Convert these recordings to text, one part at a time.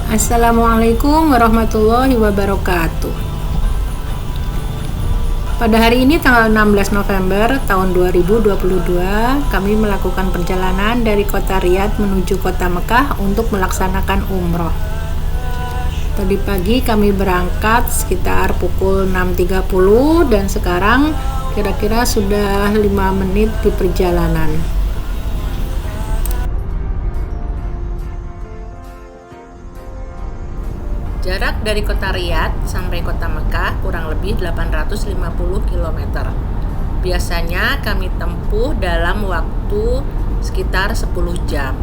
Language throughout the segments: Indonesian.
Assalamualaikum warahmatullahi wabarakatuh. Pada hari ini tanggal 16 November tahun 2022, kami melakukan perjalanan dari kota Riyadh menuju kota Mekah untuk melaksanakan umroh. Tadi pagi kami berangkat sekitar pukul 6.30 dan sekarang kira-kira sudah 5 menit di perjalanan. Jarak dari kota Riyadh sampai kota Mekah kurang lebih 850 km. Biasanya kami tempuh dalam waktu sekitar 10 jam.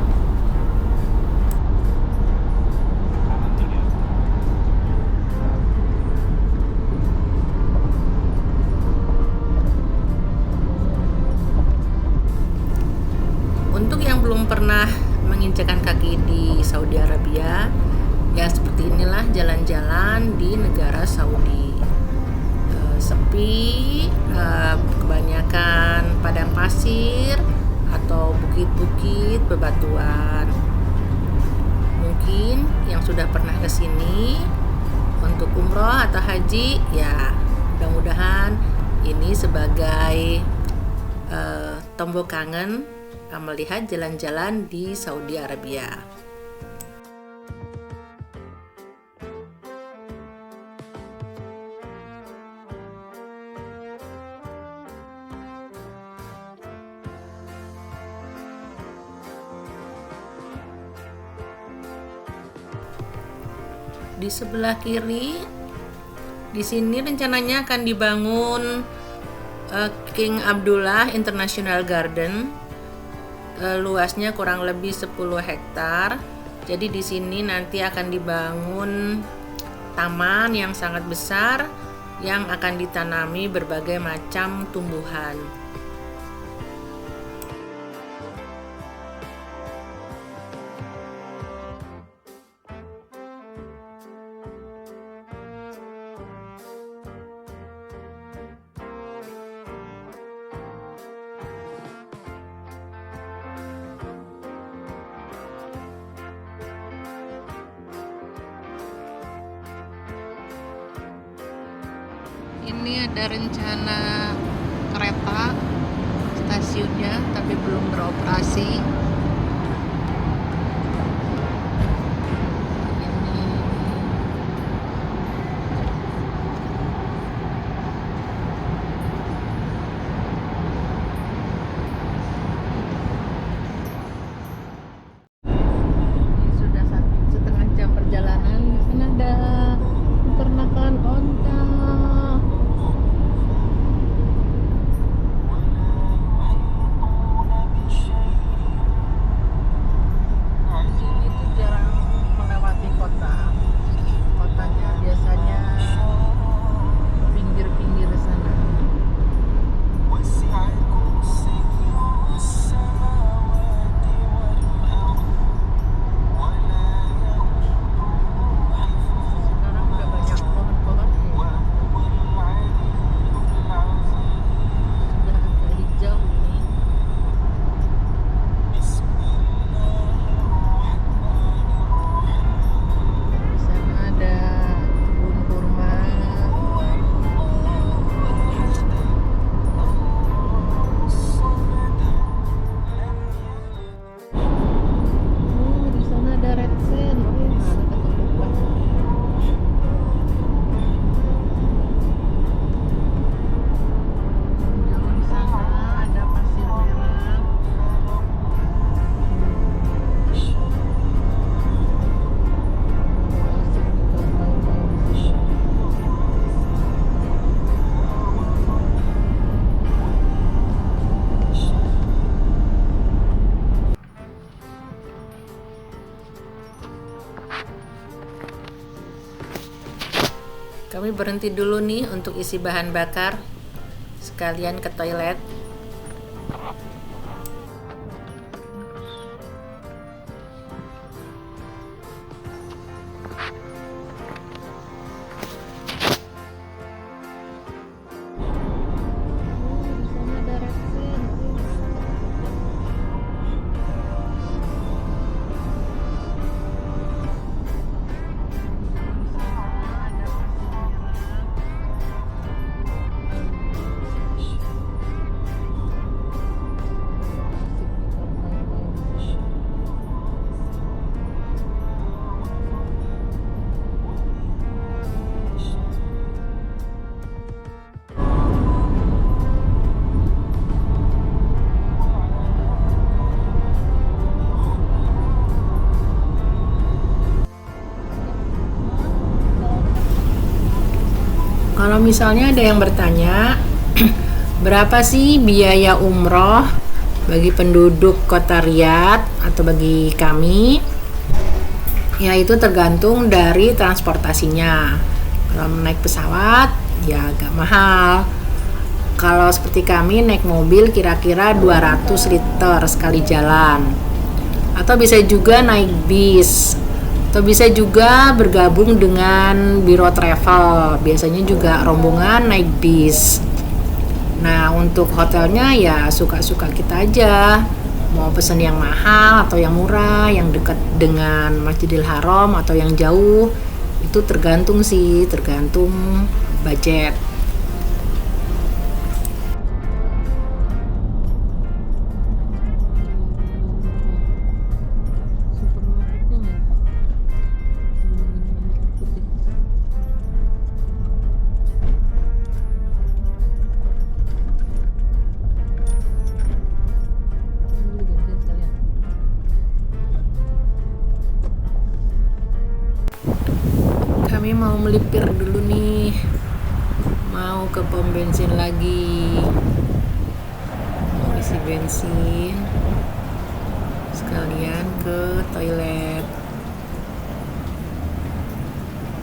Untuk yang belum pernah menginjakan kaki di Saudi Arabia, ya seperti inilah jalan-jalan di negara Saudi. Sepi, kebanyakan padang pasir atau bukit-bukit bebatuan. Mungkin yang sudah pernah ke sini untuk umroh atau haji, ya mudah-mudahan ini sebagai tombol kangen melihat jalan-jalan di Saudi Arabia. Di sebelah kiri, di sini rencananya akan dibangun King Abdullah International Garden. Luasnya kurang lebih 10 hektar. Jadi di sini nanti akan dibangun taman yang sangat besar yang akan ditanami berbagai macam tumbuhan. Ini ada rencana kereta stasiunnya, tapi belum beroperasi. Ini sudah setengah jam perjalanan. Di sana ada peternakan onta. Kami berhenti dulu nih untuk isi bahan bakar, sekalian ke toilet. misalnya ada yang bertanya, berapa sih biaya umroh bagi penduduk kota Riyadh atau bagi kami? Ya itu tergantung dari transportasinya. Kalau naik pesawat ya agak mahal. Kalau seperti kami naik mobil kira-kira 200 liter sekali jalan. Atau bisa juga naik bis. Atau bisa juga bergabung dengan biro travel. Biasanya juga rombongan naik bis. Nah, untuk hotelnya ya suka-suka kita aja. Mau pesen yang mahal atau yang murah, yang dekat dengan Masjidil Haram atau yang jauh, itu tergantung budget. Kami mau melipir dulu nih, mau ke pom bensin lagi, mau isi bensin sekalian ke toilet,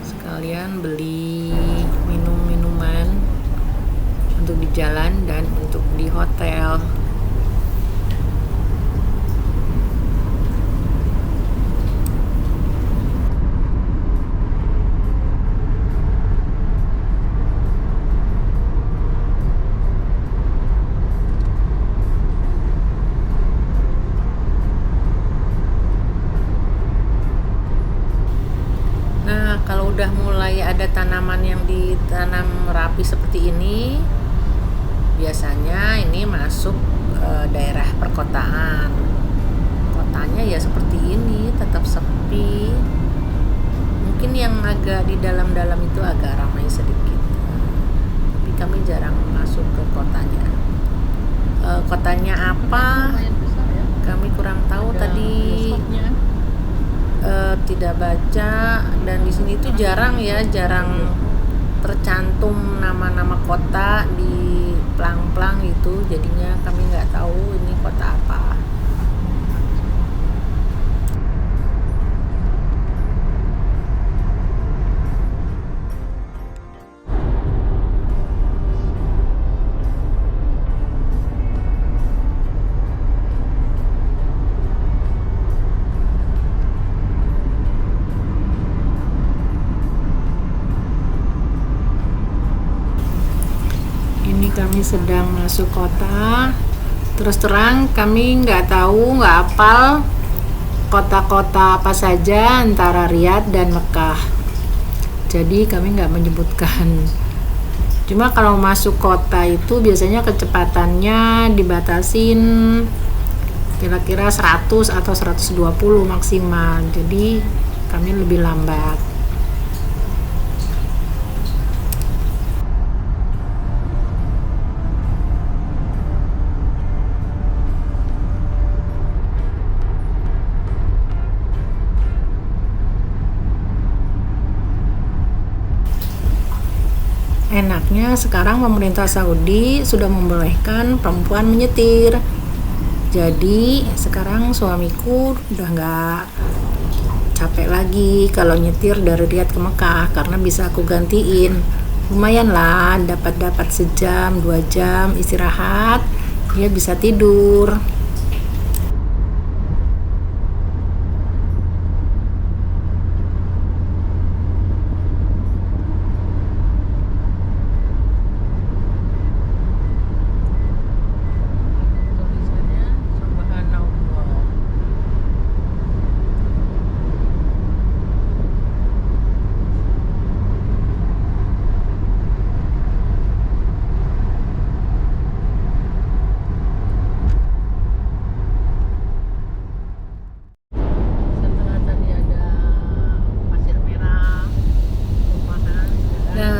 sekalian beli minuman untuk di jalan dan untuk di hotel. Kalau udah mulai ada tanaman yang ditanam rapi seperti ini, biasanya ini masuk daerah perkotaan. Kotanya ya seperti ini, tetap sepi. Mungkin yang agak di dalam-dalam itu agak ramai sedikit. Tapi kami jarang masuk ke kotanya. Kotanya apa? Kami kurang tahu tadi. Tidak baca, dan di sini tuh jarang tercantum nama-nama kota di plang-plang itu, jadinya kami nggak tahu ini kota apa. Kami sedang masuk kota. Terus terang kami nggak hafal kota-kota apa saja antara Riyadh dan Mekah. Jadi kami nggak menyebutkan. Cuma kalau masuk kota itu biasanya kecepatannya dibatasin kira-kira 100 atau 120 maksimal. Jadi kami lebih lambat. Enaknya sekarang pemerintah Saudi sudah membolehkan perempuan menyetir. Jadi sekarang suamiku udah nggak capek lagi kalau nyetir dari Riyadh ke Mekah, karena bisa aku gantiin. Lumayan lah, dapat sejam 2 jam istirahat, dia bisa tidur.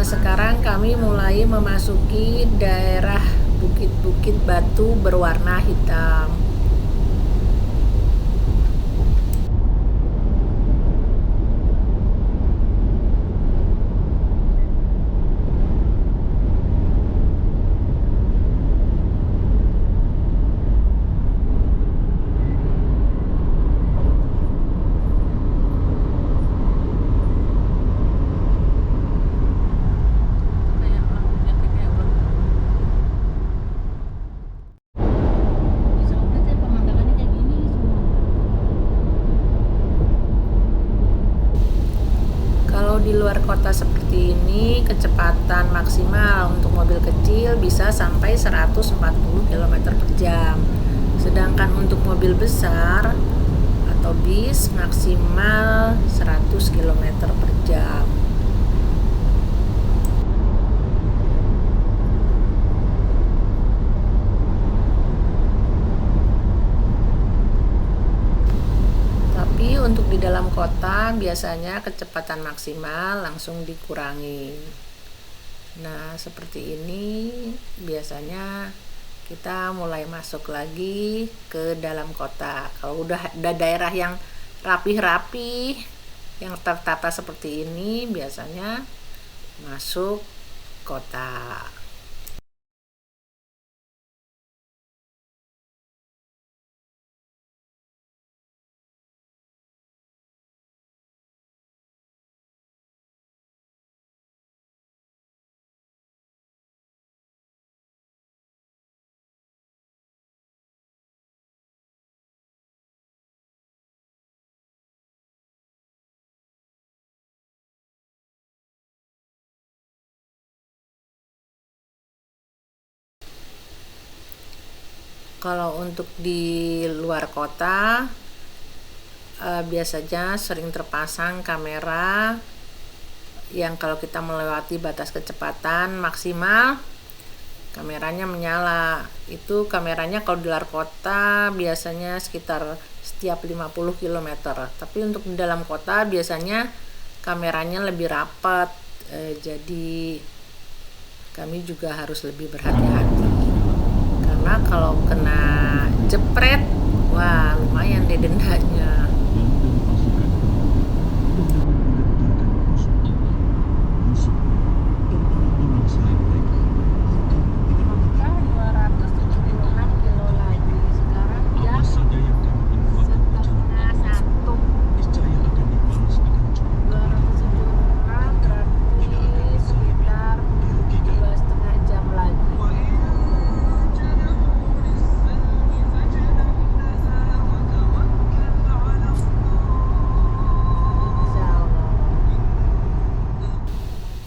Sekarang kami mulai memasuki daerah bukit-bukit batu berwarna hitam. luar kota seperti ini kecepatan maksimal untuk mobil kecil bisa sampai 140 km per jam. Sedangkan untuk mobil besar atau bis maksimal 100 km per jam. Tapi untuk di dalam kota biasanya kecepatan maksimal langsung dikurangi. Nah, seperti ini biasanya kita mulai masuk lagi ke dalam kota. Kalau udah ada daerah yang rapi-rapi, yang tertata seperti ini, biasanya masuk kota. Kalau untuk di luar kota biasanya sering terpasang kamera yang kalau kita melewati batas kecepatan maksimal kameranya menyala. Itu kameranya kalau di luar kota biasanya sekitar setiap 50 km. Tapi untuk di dalam kota biasanya kameranya lebih rapat. Jadi kami juga harus lebih berhati-hati. Karena kalau kena jepret, wah lumayan deh dendanya.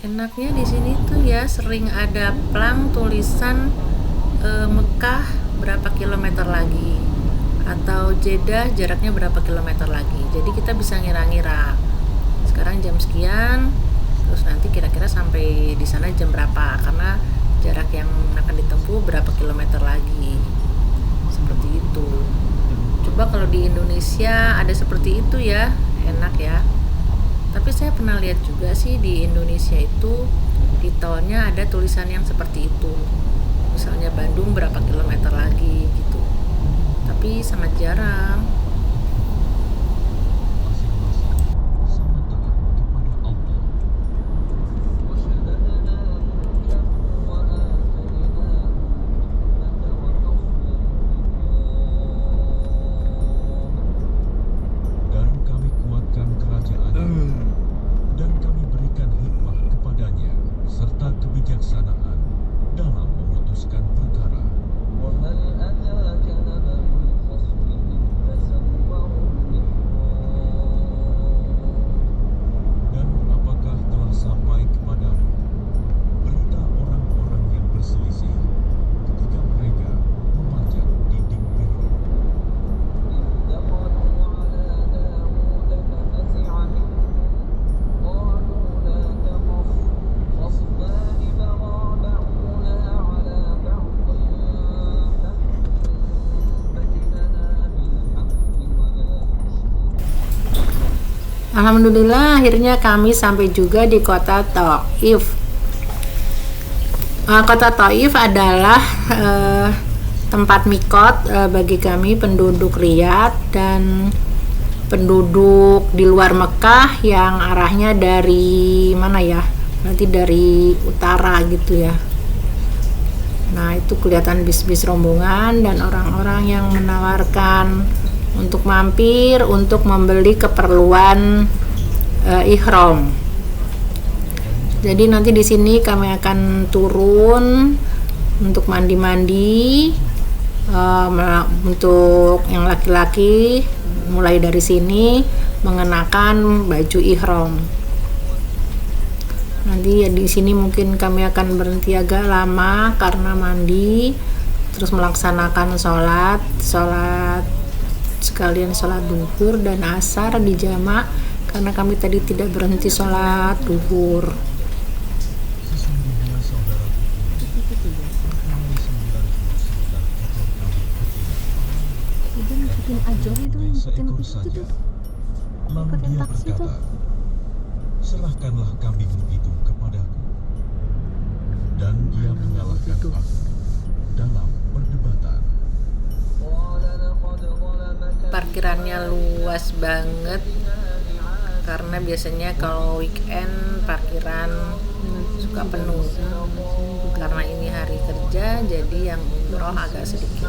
Enaknya di sini tuh ya sering ada plang tulisan Mekah berapa kilometer lagi atau Jeddah jaraknya berapa kilometer lagi. Jadi kita bisa ngira-ngira sekarang jam sekian, terus nanti kira-kira sampai di sana jam berapa karena jarak yang akan ditempuh berapa kilometer lagi. Seperti itu. Coba kalau di Indonesia ada seperti itu ya, enak ya. Tapi saya pernah lihat juga sih di Indonesia itu di tolnya ada tulisan yang seperti itu. Misalnya Bandung berapa kilometer lagi gitu. Tapi sangat jarang. Alhamdulillah akhirnya kami sampai juga di kota Thaif. Kota Thaif adalah tempat mikot bagi kami penduduk Riyadh dan penduduk di luar Mekah yang arahnya dari mana ya? Nanti dari utara gitu ya. Nah itu kelihatan bis-bis rombongan dan orang-orang yang menawarkan untuk mampir untuk membeli keperluan ihram. Jadi nanti di sini kami akan turun untuk mandi-mandi. Untuk yang laki-laki mulai dari sini mengenakan baju ihram. Nanti ya di sini mungkin kami akan berhenti agak lama karena mandi, terus melaksanakan sholat sekalian sholat duhur dan asar di jamak karena kami tadi tidak berhenti sholat duhur. Sesungguhnya saudaraku, kami 99 ekor kambing betina. Itu ngikutin ajor itu, ngikutin Seekor itu saja. tuh. Lalu Ikutin dia taksi berkata, tuh. serahkanlah kambingmu itu kepadaku. Dan dia mengalahkan aku dalam perdebatan. Parkirannya luas banget karena biasanya kalau weekend parkiran suka penuh. Karena ini hari kerja, jadi yang umroh agak sedikit.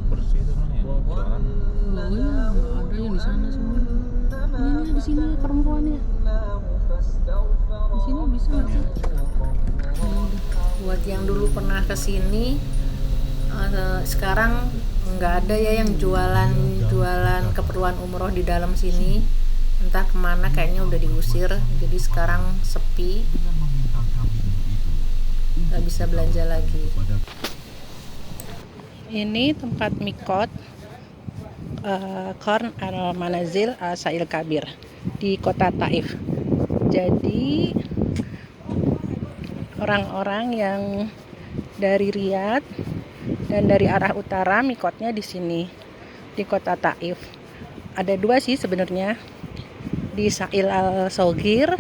Bersih terus ya, jualan. Oh iya, ada yang di sana semua. Ini di sini perempuannya. Di sini bisa nggak sih? Buat yang dulu pernah kesini, sekarang nggak ada ya yang jualan keperluan umroh di dalam sini. Entah kemana, kayaknya udah diusir. Jadi sekarang sepi, Dengan meminta kambingmu itu nggak bisa belanja lagi. pada Ini tempat mikot Qarn al-Manazil Sa'il Kabir di kota Taif. Jadi orang-orang yang dari Riyadh dan dari arah utara mikotnya di sini di kota Taif. Ada dua sih sebenarnya, di Sa'il al-Saghir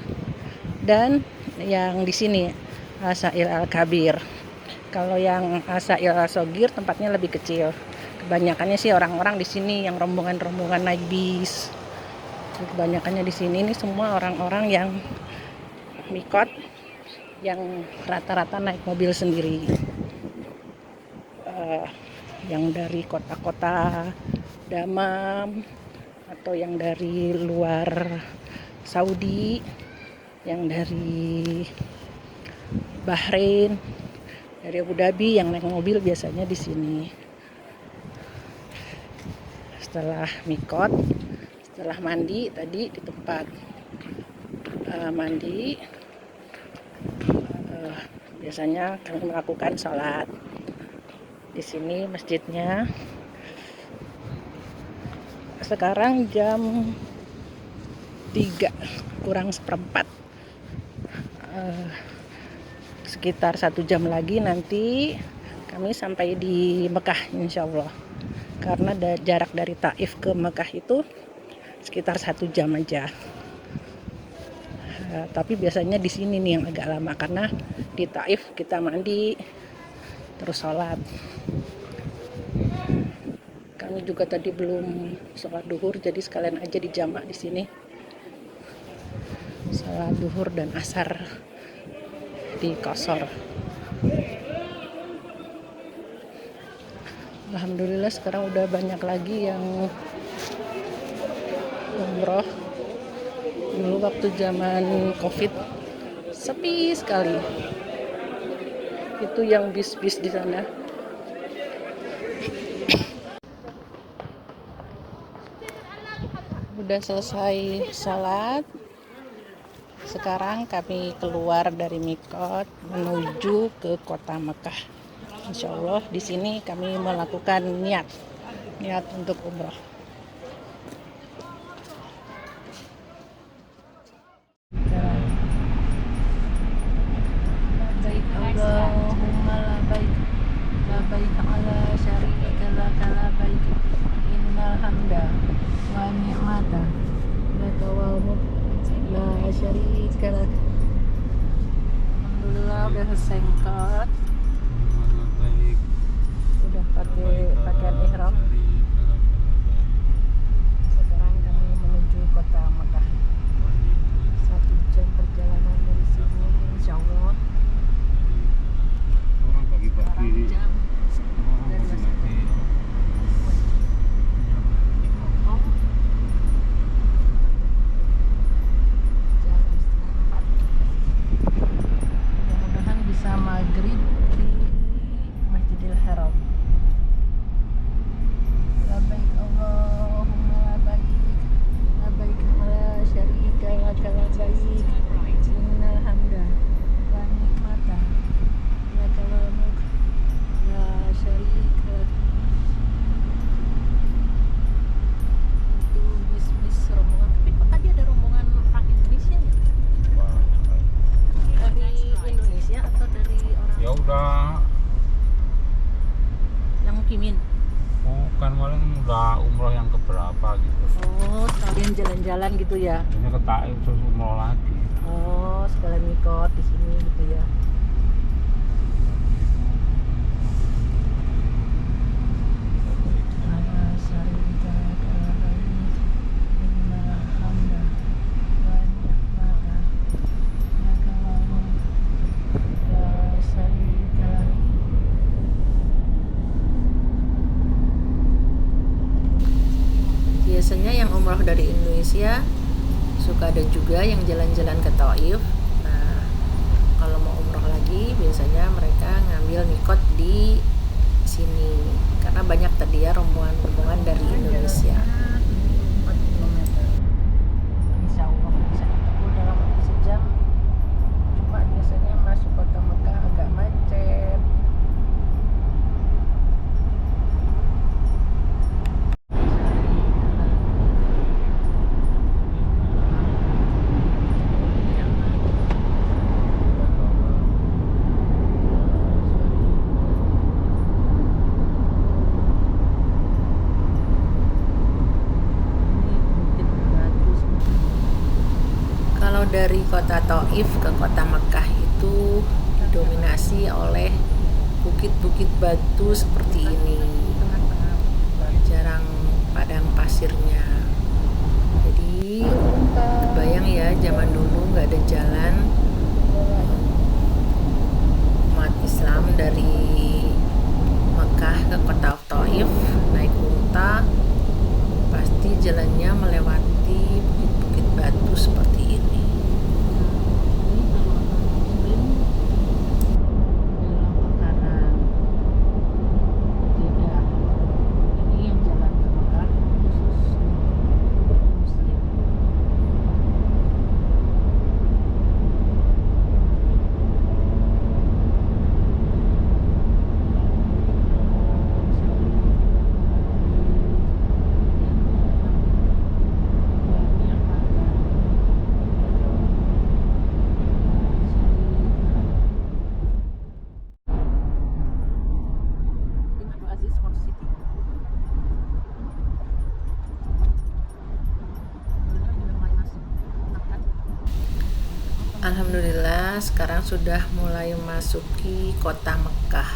dan yang di sini Sa'il al-Kabir. Kalau yang Sa'il al-Saghir tempatnya lebih kecil. Kebanyakannya sih orang-orang di sini yang rombongan-rombongan naik bis. Kebanyakannya di sini ini semua orang-orang yang mikot yang rata-rata naik mobil sendiri. Yang dari kota-kota Damam atau yang dari luar Saudi, yang dari Bahrain, dari Abu Dhabi yang naik mobil biasanya di sini. Setelah mikot, setelah mandi tadi di tempat mandi, biasanya kami melakukan sholat di sini masjidnya. Sekarang jam 3 kurang seperempat, sekitar 1 jam lagi nanti kami sampai di Mekah insya Allah. Karena jarak dari Taif ke Mekah itu sekitar 1 jam aja. Tapi biasanya di sini nih yang agak lama karena di Taif kita mandi terus sholat. Kami juga tadi belum sholat duhur, jadi sekalian aja dijamak di sini. Sholat duhur dan asar di Qasar. Alhamdulillah sekarang udah banyak lagi yang umroh. Dulu waktu zaman Covid sepi sekali. Itu yang bis-bis di sana. Udah selesai sholat. Sekarang kami keluar dari mikot menuju ke kota Mekah. Insya Allah di sini kami melakukan niat untuk umroh. Labbaik Allahumma labbaik, labbaik ala syarika laka labbaik, innal hamda wa ni'mata laka wal mulk la syarika lak. Alhamdulillah udah selesai mikot. Udah pakai pakaian ihram. Sekarang kami menuju kota Mekah. 1 jam perjalanan dari sini, insya Allah. Orang bagi-bagi. 8 jam dari Bagi-bagi. Oh. Jam 3:30. Mudah-mudahan bisa maghrib di Masjidil ya. Ini ketak terus mau lagi. Oh, sekalian mikot di sini gitu ya. Biasanya yang umroh dari Indonesia suka ada juga yang jalan-jalan ke Taif. Nah, kalau mau umroh lagi biasanya mereka ngambil mikot di sini karena banyak tadi ya rombongan-rombongan dari Indonesia. 4 kilometer. Insya Allah bisa ketemu dalam waktu sejam. Cuma biasanya masuk kota Mekah agak macet. Kalau dari kota Taif ke kota Mekah itu didominasi oleh bukit-bukit batu seperti ini. Jarang padang pasirnya. Jadi kebayang ya zaman dulu nggak ada jalan. Umat Islam dari Mekah ke kota Taif naik unta, pasti jalannya melewati bukit-bukit batu seperti ini. Ini kalau orang muslim belok ke kanan. Tidak. Ini yang jalan ke Mekah khusus untuk muslim. Alhamdulillah sekarang sudah mulai masuki kota Mekah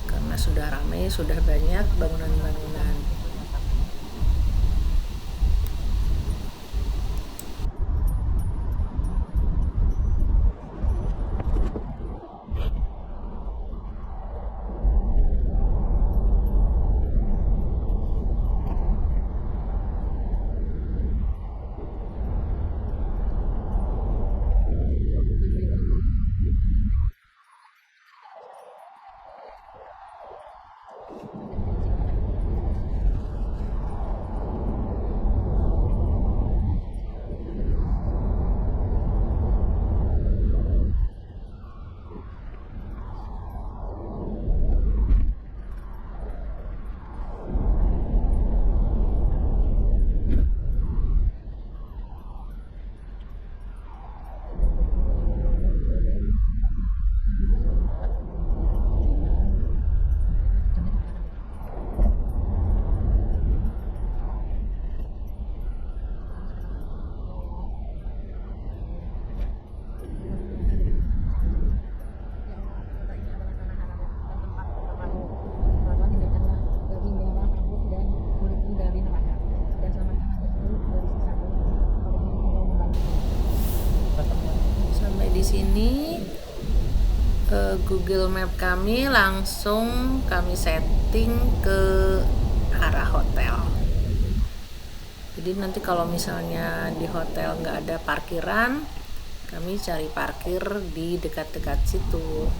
karena sudah ramai, sudah banyak bangunan-bangunan. Sampai di sini Google Map kami langsung kami setting ke arah hotel. Jadi nanti kalau misalnya di hotel nggak ada parkiran, kami cari parkir di dekat-dekat situ.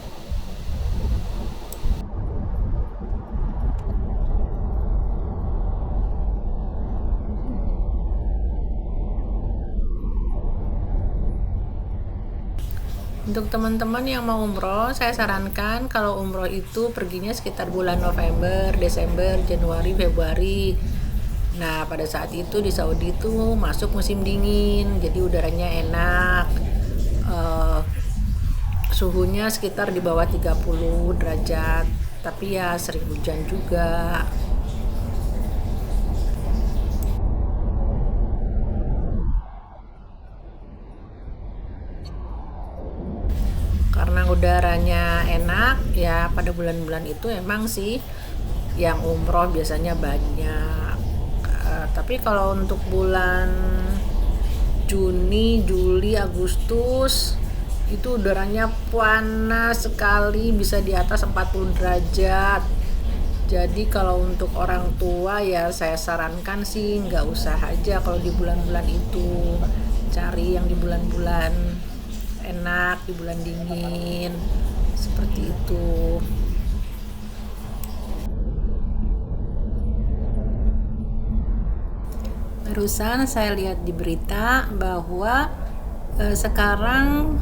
Untuk teman-teman yang mau umroh, saya sarankan kalau umroh itu perginya sekitar bulan November, Desember, Januari, Februari. Nah, pada saat itu di Saudi itu masuk musim dingin, jadi udaranya enak. Suhunya sekitar di bawah 30 derajat, tapi ya sering hujan juga. udaranya enak ya, pada bulan-bulan itu emang sih yang umroh biasanya banyak. Tapi kalau untuk bulan Juni, Juli, Agustus itu udaranya panas sekali, bisa di atas 40 derajat. Jadi kalau untuk orang tua ya saya sarankan sih nggak usah aja kalau di bulan-bulan itu, cari yang di bulan-bulan enak, di bulan dingin seperti itu. Barusan saya lihat di berita bahwa sekarang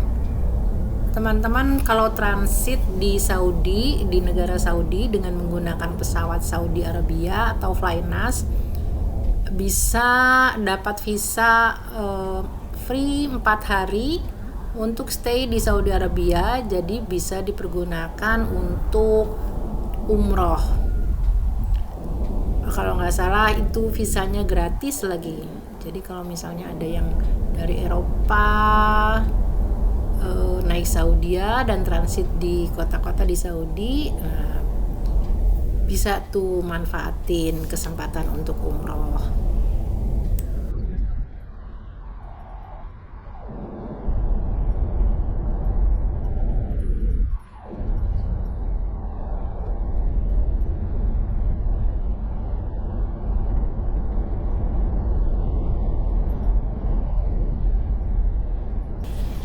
teman-teman kalau transit di Saudi, di negara Saudi dengan menggunakan pesawat Saudi Arabia atau Flynas, bisa dapat visa free 4 hari untuk stay di Saudi Arabia, jadi bisa dipergunakan untuk umroh. Kalau nggak salah itu visanya gratis lagi. Jadi kalau misalnya ada yang dari Eropa naik Saudi dan transit di kota-kota di Saudi, bisa tuh manfaatin kesempatan untuk umroh.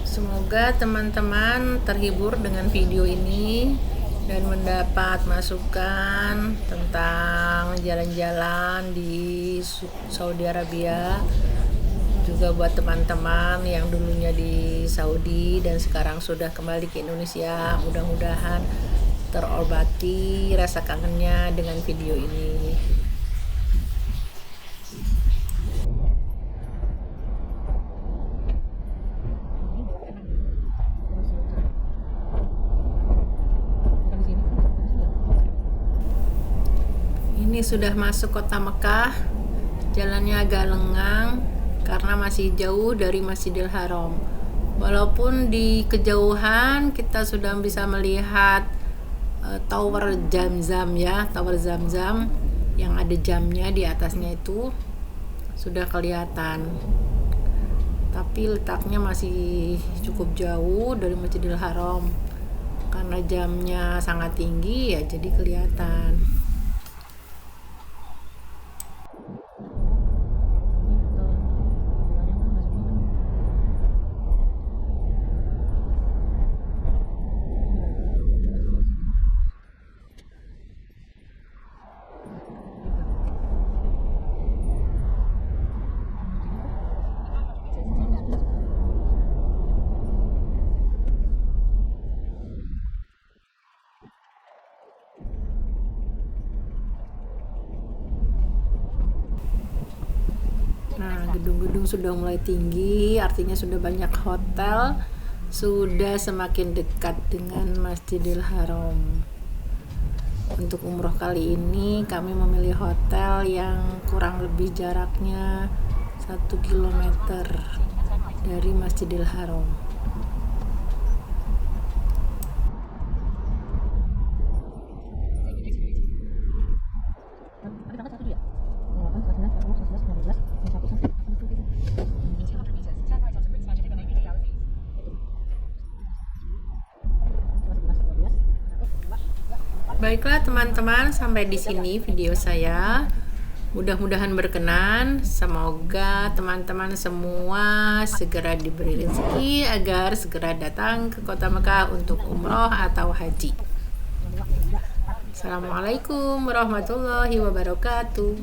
Semoga teman-teman terhibur dengan video ini dan mendapat masukan tentang jalan-jalan di Saudi Arabia. Juga buat teman-teman yang dulunya di Saudi dan sekarang sudah kembali ke Indonesia, mudah-mudahan terobati rasa kangennya dengan video ini. Ini sudah masuk kota Mekah, jalannya agak lengang karena masih jauh dari Masjidil Haram. Walaupun di kejauhan kita sudah bisa melihat tower Zamzam ya, tower Zamzam yang ada jamnya di atasnya itu sudah kelihatan. Tapi letaknya masih cukup jauh dari Masjidil Haram. Karena jamnya sangat tinggi ya, jadi kelihatan. Nah, gedung-gedung sudah mulai tinggi, artinya sudah banyak hotel, sudah semakin dekat dengan Masjidil Haram. Untuk umroh kali ini kami memilih hotel yang kurang lebih jaraknya 1 kilometer dari Masjidil Haram. Baiklah teman-teman, sampai di sini video saya. Mudah-mudahan berkenan. Semoga teman-teman semua segera diberi rezeki agar segera datang ke kota Mekah untuk umroh atau haji. Assalamualaikum warahmatullahi wabarakatuh.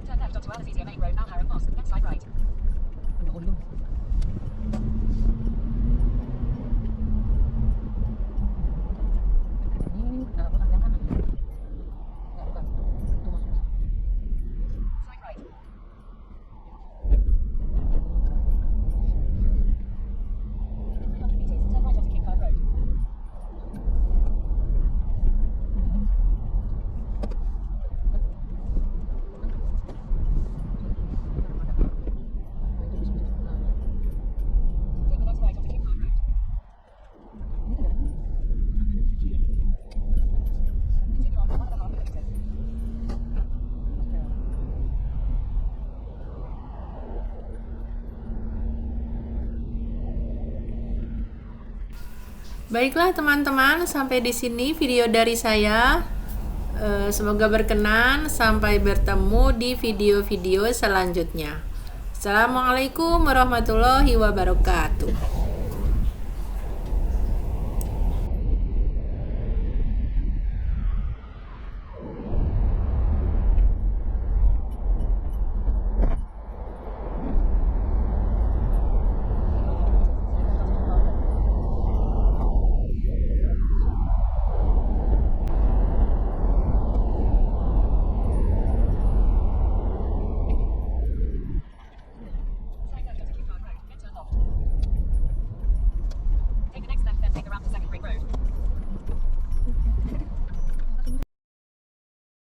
Turn left onto Al Azizia Main Road, Al Haram Mosque, then slide right. Baiklah teman-teman, sampai di sini video dari saya. Semoga berkenan. Sampai bertemu di video-video selanjutnya. Assalamualaikum warahmatullahi wabarakatuh.